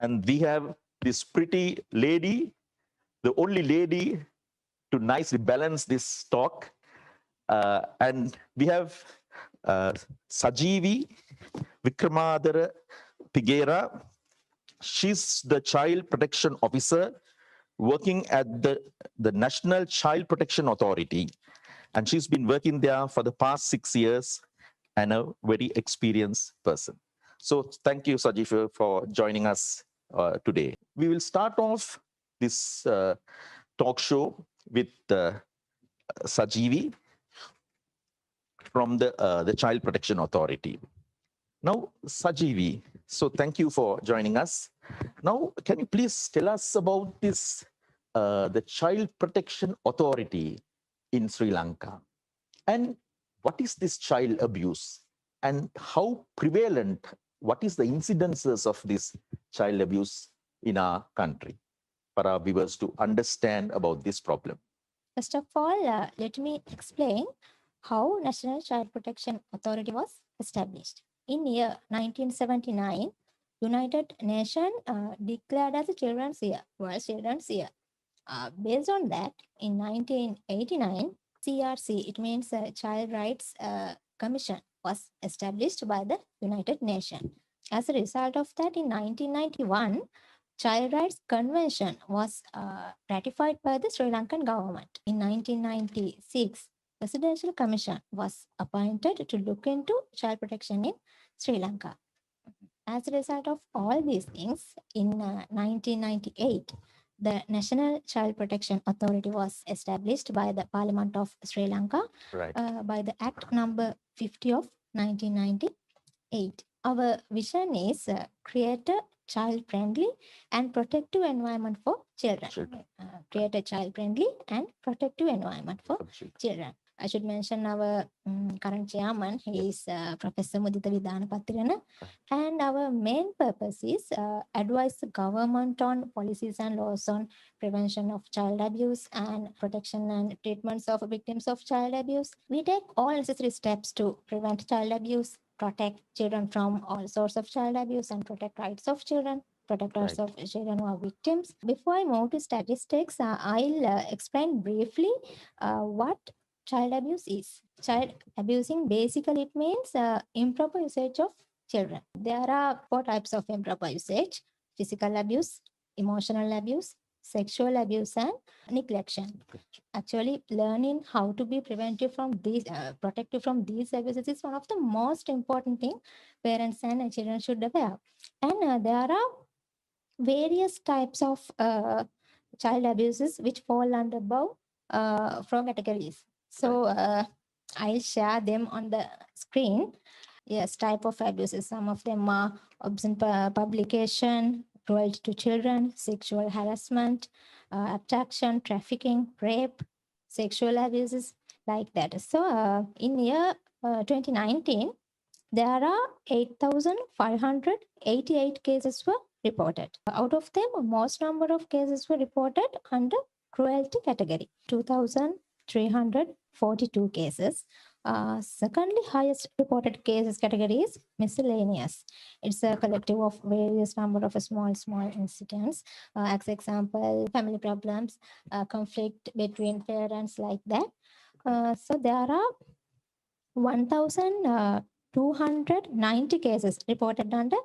And we have this pretty lady, the only lady to nicely balance this talk. And we have Sajeewi Wickramadara Pigera. She's the child protection officer working at the National Child Protection Authority. And she's been working there for the past 6 years and a very experienced person. So thank you, Sajeewi, for joining us today. We will start off this talk show with Sajeewi from the Child Protection Authority. Now, Sajeewi, so thank you for joining us. Now, can you please tell us about this, the Child Protection Authority in Sri Lanka? And what is this child abuse? And how prevalent, what is the incidences of this child abuse in our country for our viewers to understand about this problem? First of all, let me explain how National Child Protection Authority was established. In year 1979, United Nations declared as a Children's Year, World Children's Year. Based on that, in 1989, CRC, it means Child Rights Commission, was established by the United Nations. As a result of that, in 1991, Child Rights Convention was ratified by the Sri Lankan government. In 1996, Presidential Commission was appointed to look into child protection in Sri Lanka. As a result of all these things, in 1998, the National Child Protection Authority was established by the Parliament of Sri Lanka by the Act number 50 of 1998. Our vision is create a child-friendly and protective environment for children. Create a child-friendly and protective environment for children. I should mention our current chairman. He is Professor Mudita Vidhanapatirana. And our main purpose is advise the government on policies and laws on prevention of child abuse and protection and treatments of victims of child abuse. We take all necessary steps to prevent child abuse, protect children from all sorts of child abuse, and protect rights of children, protect rights of children who are victims. Before I move to statistics, I'll explain briefly what child abuse is. Child abusing, basically it means improper usage of children. There are 4 types of improper usage: physical abuse, emotional abuse, sexual abuse, and neglection. Actually, learning how to be preventive from these, protective from these abuses is one of the most important thing parents and children should aware. And there are various types of child abuses which fall under above 4 categories. So I'll share them on the screen. Yes, type of abuses. Some of them are obscene publication, cruelty to children, sexual harassment, abduction, trafficking, rape, sexual abuses, like that. So in year 2019, there are 8,588 cases were reported. Out of them, most number of cases were reported under cruelty category, 2,342 cases. Secondly, highest reported cases category is miscellaneous. It's a collective of various number of small incidents. As example, family problems, conflict between parents, like that. So there are 1,290 cases reported under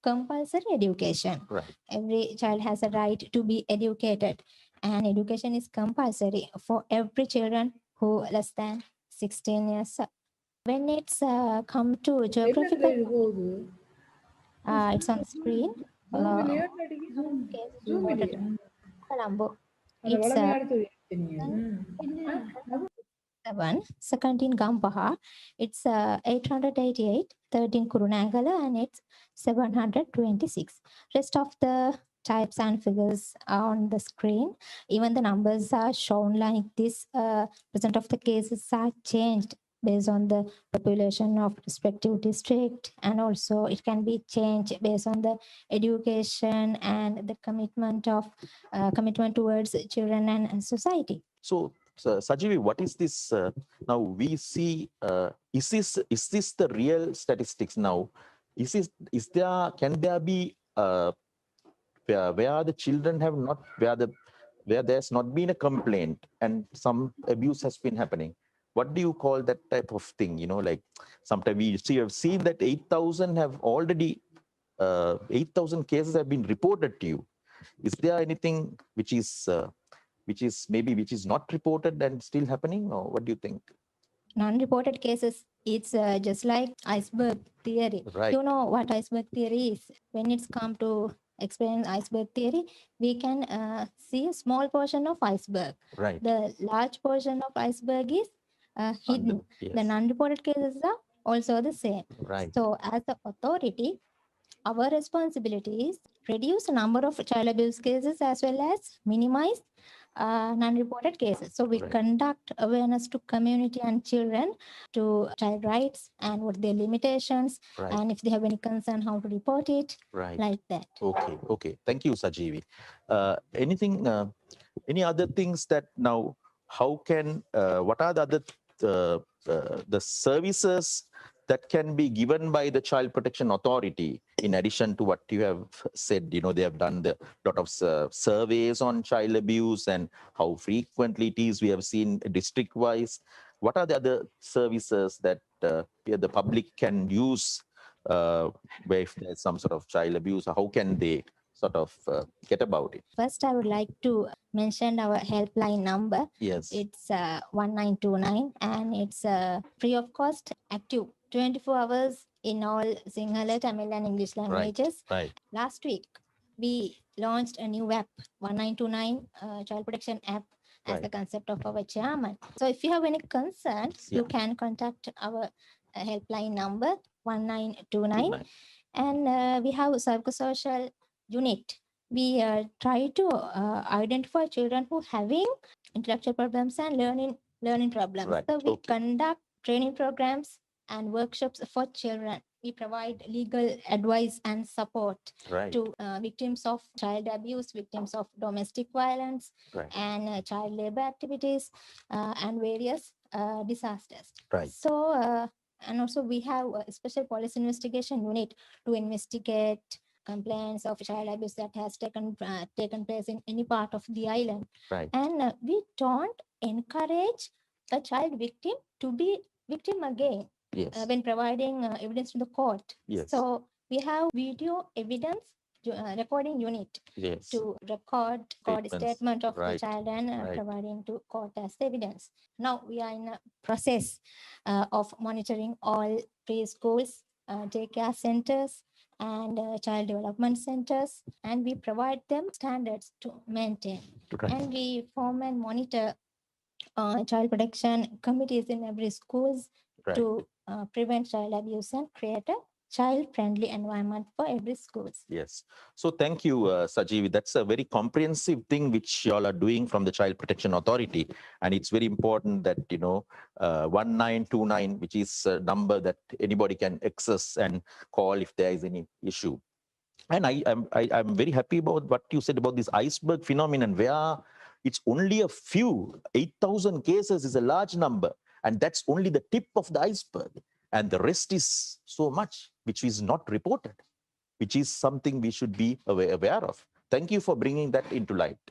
compulsory education. Every child has a right to be educated, and education is compulsory for every children who less than 16 years. When it's come to geographical, it's on the screen. Cases reported in Colombo. It's 17 Gampaha, it's 888, 13 Kurunangala, and it's 726. Rest of the types and figures are on the screen. Even the numbers are shown like this. Percent of the cases are changed based on the population of respective district, and also it can be changed based on the education and the commitment towards children and society. So Sajeewi, what is this? Now we see, is this the real statistics now? Can there be where the children have not, where there's not been a complaint and some abuse has been happening. What do you call that type of thing? Like sometimes we see, have seen that 8,000 have already 8,000 cases have been reported to you. Is there anything which is maybe which is not reported and still happening, or what do you think? Non-reported cases, it's just like iceberg theory. Right. You know what iceberg theory is? When it's come to explain iceberg theory, we can see a small portion of iceberg. Right. The large portion of iceberg is hidden. The Yes. non-reported cases are also the same. Right. So as the authority, our responsibility is reduce the number of child abuse cases as well as minimize non-reported cases. So we Right. conduct awareness to community and children to child rights and what their limitations, Right. and if they have any concern, how to report it, Right. like that. Okay. Okay. Thank you, Sajeevi. Anything? Any other things that now? How can? What are the other the services that can be given by the Child Protection Authority in addition to what you have said? They have done the lot of surveys on child abuse and how frequently it is. We have seen district wise. What are the other services that the public can use? Where if there's some sort of child abuse, how can they sort of get about it? First, I would like to mention our helpline number. Yes. It's 1929 and it's free of cost, active 24 hours in all Sinhala, Tamil and English languages. Right. Last week, we launched a new app, 1929 Child Protection app, as the Right. concept of our chairman. So if you have any concerns, you Yeah. can contact our helpline number 1929. Right. And we have psychosocial unit. We try to identify children who having intellectual problems and learning problems. Right. So we Okay. conduct training programs and workshops for children. We provide legal advice and support Right. to victims of child abuse, victims of domestic violence, Right. and child labor activities, and various disasters. Right. So, and also we have a special police investigation unit to investigate complaints of child abuse that has taken place in any part of the island. Right. And we don't encourage a child victim to be victim again Yes. when providing evidence to the court. Yes. So we have video evidence recording unit Yes. to record statement of the Right. child and Right. providing to court as evidence. Now we are in a process of monitoring all preschools, daycare centers, and child development centers, and we provide them standards to maintain. Right. And we form and monitor child protection committees in every schools Right. to prevent child abuse and create a child-friendly environment for every schools. Yes. So thank you, Sajeevi. That's a very comprehensive thing which you all are doing from the Child Protection Authority. And it's very important that, 1929, which is a number that anybody can access and call if there is any issue. And I'm very happy about what you said about this iceberg phenomenon, where it's only a few, 8,000 cases is a large number. And that's only the tip of the iceberg. And the rest is so much, which is not reported, which is something we should be aware of. Thank you for bringing that into light.